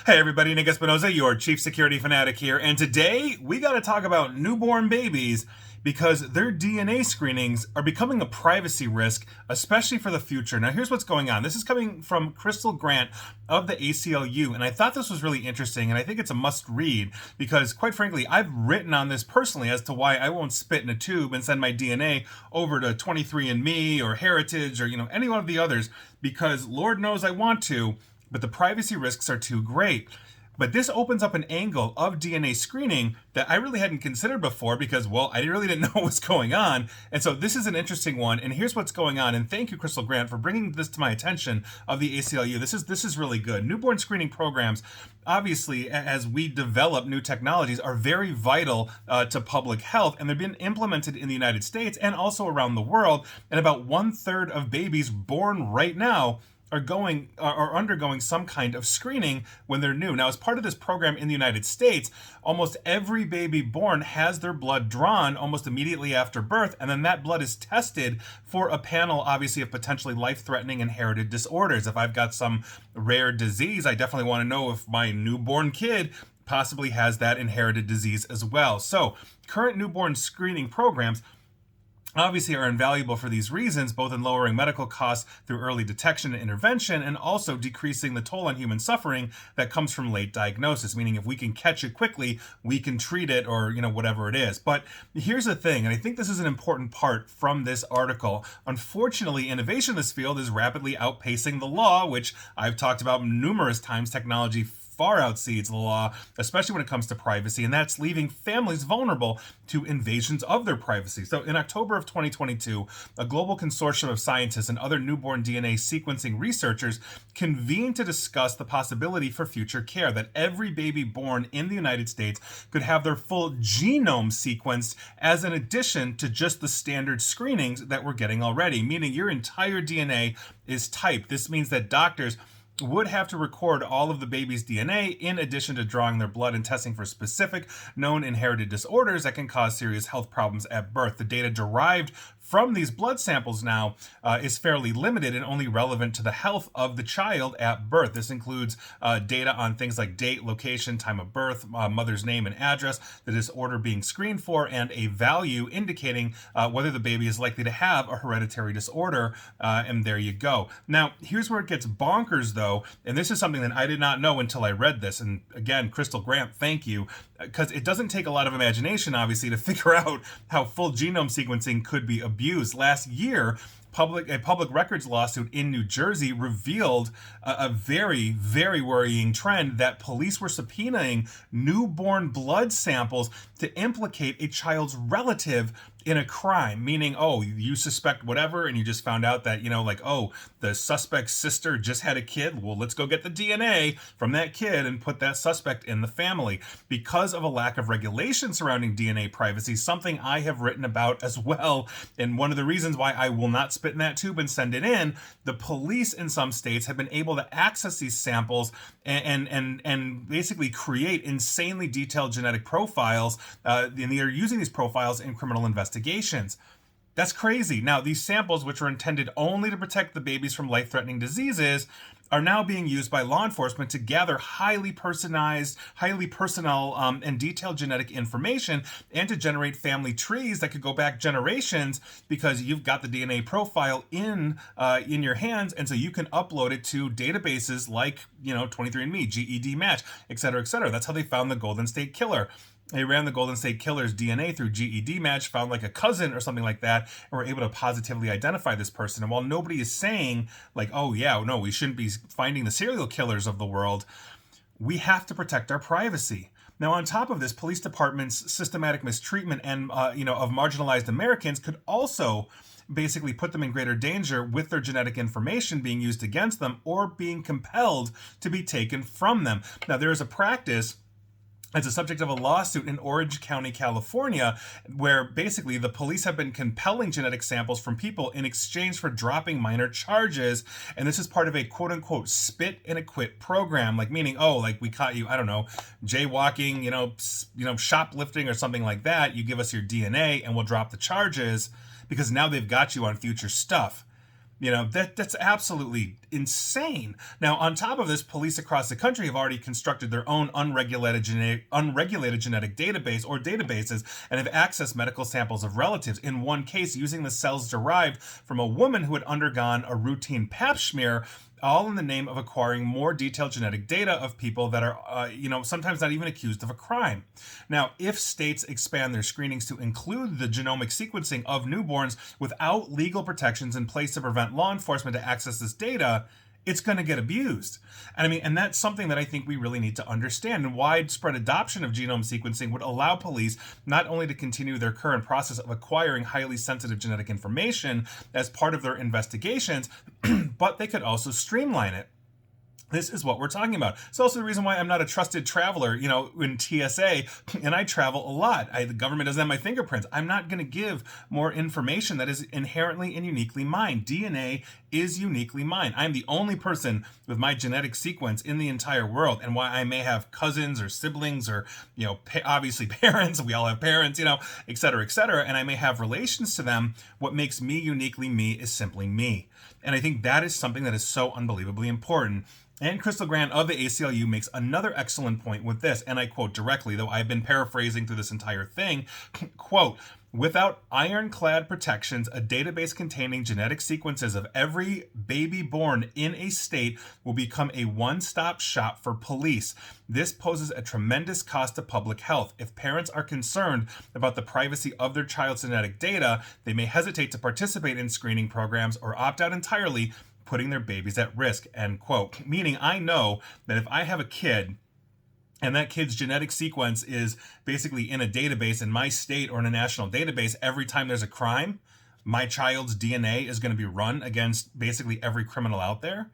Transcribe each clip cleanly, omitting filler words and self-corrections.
Hey everybody, Nick Espinoza, your chief security fanatic here, and today we got to talk about newborn babies because their DNA screenings are becoming a privacy risk, especially for the future. Now, here's what's going on. This is coming from Crystal Grant of the ACLU, and I thought this was really interesting, and I think it's a must read because, quite frankly, I've written on this personally as to why I won't spit in a tube and send my DNA over to 23andMe or Heritage or any one of the others because Lord knows I want to, but the privacy risks are too great. But this opens up an angle of DNA screening that I really hadn't considered before because, well, I really didn't know what was going on. And so this is an interesting one. And here's what's going on. And thank you, Crystal Grant, for bringing this to my attention of the ACLU. This is really good. Newborn screening programs, obviously, as we develop new technologies, are very vital to public health. And they're being implemented in the United States and also around the world. And about 1/3 of babies born right now are undergoing some kind of screening when they're new. Now, as part of this program in the United States, almost every baby born has their blood drawn almost immediately after birth, and then that blood is tested for a panel, obviously, of potentially life-threatening inherited disorders. If I've got some rare disease, I definitely want to know if my newborn kid possibly has that inherited disease as well. So, current newborn screening programs obviously are invaluable for these reasons, both in lowering medical costs through early detection and intervention, and also decreasing the toll on human suffering that comes from late diagnosis, meaning if we can catch it quickly, we can treat it or, whatever it is. But here's the thing, and I think this is an important part from this article. Unfortunately, innovation in this field is rapidly outpacing the law, which I've talked about numerous times. Technology far outseeds the law, especially when it comes to privacy, and that's leaving families vulnerable to invasions of their privacy. So in October of 2022, a global consortium of scientists and other newborn DNA sequencing researchers convened to discuss the possibility for future care that every baby born in the United States could have their full genome sequenced as an addition to just the standard screenings that we're getting already, meaning your entire DNA is typed. This means that doctors would have to record all of the baby's DNA in addition to drawing their blood and testing for specific known inherited disorders that can cause serious health problems at birth. The data derived from these blood samples now is fairly limited and only relevant to the health of the child at birth. This includes data on things like date, location, time of birth, mother's name and address, the disorder being screened for, and a value indicating whether the baby is likely to have a hereditary disorder. And there you go. Now, here's where it gets bonkers, though, and this is something that I did not know until I read this. And again, Crystal Grant, thank you, because it doesn't take a lot of imagination, obviously, to figure out how full genome sequencing could be abused. Last year, a public records lawsuit in New Jersey revealed a very, very worrying trend that police were subpoenaing newborn blood samples to implicate a child's relative in a crime, meaning, oh, you suspect whatever, and you just found out that, the suspect's sister just had a kid. Well, let's go get the DNA from that kid and put that suspect in the family. Because of a lack of regulation surrounding DNA privacy, something I have written about as well, and one of the reasons why I will not spit in that tube and send it in, the police in some states have been able to access these samples and basically create insanely detailed genetic profiles, and they are using these profiles in criminal investigations. That's crazy. Now, these samples, which are intended only to protect the babies from life-threatening diseases, are now being used by law enforcement to gather highly personalized, highly personal, and detailed genetic information and to generate family trees that could go back generations because you've got the DNA profile in your hands, and so you can upload it to databases like 23andMe, GED Match, et cetera, et cetera. That's how they found the Golden State Killer. They ran the Golden State Killer's DNA through GED Match, found like a cousin or something like that, and were able to positively identify this person. And while nobody is saying like, oh yeah, no, we shouldn't be finding the serial killers of the world, we have to protect our privacy. Now, on top of this, police departments' systematic mistreatment and of marginalized Americans could also basically put them in greater danger with their genetic information being used against them or being compelled to be taken from them. Now, there is a practice as a subject of a lawsuit in Orange County, California, where basically the police have been compelling genetic samples from people in exchange for dropping minor charges. And this is part of a quote unquote spit and acquit program, like meaning, oh, like we caught you, I don't know, jaywalking, shoplifting or something like that. You give us your DNA and we'll drop the charges because now they've got you on future stuff. That's absolutely insane. Now, on top of this, police across the country have already constructed their own unregulated genetic database or databases and have accessed medical samples of relatives, in one case using the cells derived from a woman who had undergone a routine pap smear, all in the name of acquiring more detailed genetic data of people that are, sometimes not even accused of a crime. Now, if states expand their screenings to include the genomic sequencing of newborns without legal protections in place to prevent law enforcement to access this data, it's going to get abused. And that's something that I think we really need to understand. And widespread adoption of genome sequencing would allow police not only to continue their current process of acquiring highly sensitive genetic information as part of their investigations, but they could also streamline it. This is what we're talking about. It's also the reason why I'm not a trusted traveler, in TSA, and I travel a lot. The government doesn't have my fingerprints. I'm not going to give more information that is inherently and uniquely mine. DNA is uniquely mine. I'm the only person with my genetic sequence in the entire world, and while I may have cousins or siblings or, obviously parents, we all have parents, et cetera, and I may have relations to them, what makes me uniquely me is simply me. And I think that is something that is so unbelievably important. And Crystal Grant of the ACLU makes another excellent point with this, and I quote directly, though I've been paraphrasing through this entire thing, quote, "Without ironclad protections, a database containing genetic sequences of every baby born in a state will become a one-stop shop for police. This poses a tremendous cost to public health. If parents are concerned about the privacy of their child's genetic data, they may hesitate to participate in screening programs or opt out entirely, putting their babies at risk," end quote. Meaning, I know that if I have a kid and that kid's genetic sequence is basically in a database in my state or in a national database, every time there's a crime, my child's DNA is going to be run against basically every criminal out there.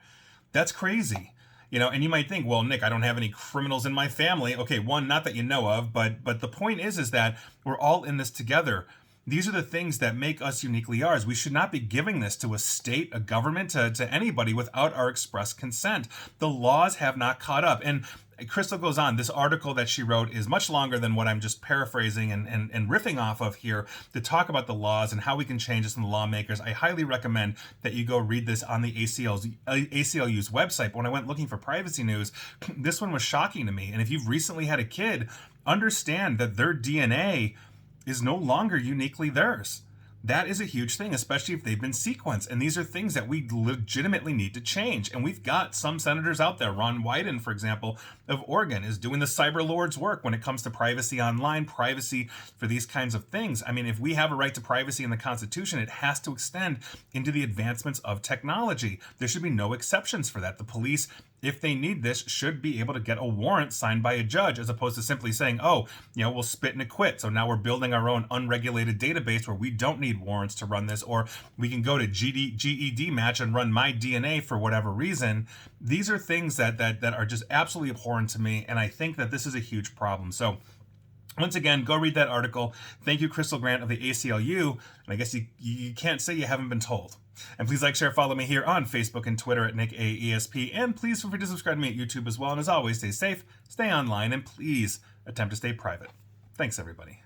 That's crazy. And you might think, well, Nick, I don't have any criminals in my family. Okay, one, not that you know of, but the point is that we're all in this together. These are the things that make us uniquely ours. We should not be giving this to a state, a government, to anybody without our express consent. The laws have not caught up. And Crystal goes on. This article that she wrote is much longer than what I'm just paraphrasing and riffing off of here to talk about the laws and how we can change this in the lawmakers. I highly recommend that you go read this on the ACLU's website. But when I went looking for privacy news, this one was shocking to me. And if you've recently had a kid, understand that their DNA is no longer uniquely theirs. That is a huge thing, especially if they've been sequenced. And these are things that we legitimately need to change. And we've got some senators out there. Ron Wyden, for example, of Oregon, is doing the cyber lord's work when it comes to privacy online, privacy for these kinds of things. If we have a right to privacy in the Constitution, it has to extend into the advancements of technology. There should be no exceptions for that. The police, if they need this, should be able to get a warrant signed by a judge, as opposed to simply saying, we'll spit and acquit. So now we're building our own unregulated database where we don't need warrants to run this, or we can go to GED match and run my DNA for whatever reason. These are things that are just absolutely abhorrent to me, and I think that this is a huge problem. So once again, go read that article. Thank you, Crystal Grant of the ACLU. And I guess you can't say you haven't been told. And please like, share, follow me here on Facebook and Twitter at NickAESP. And please feel free to subscribe to me at YouTube as well. And as always, stay safe, stay online, and please attempt to stay private. Thanks, everybody.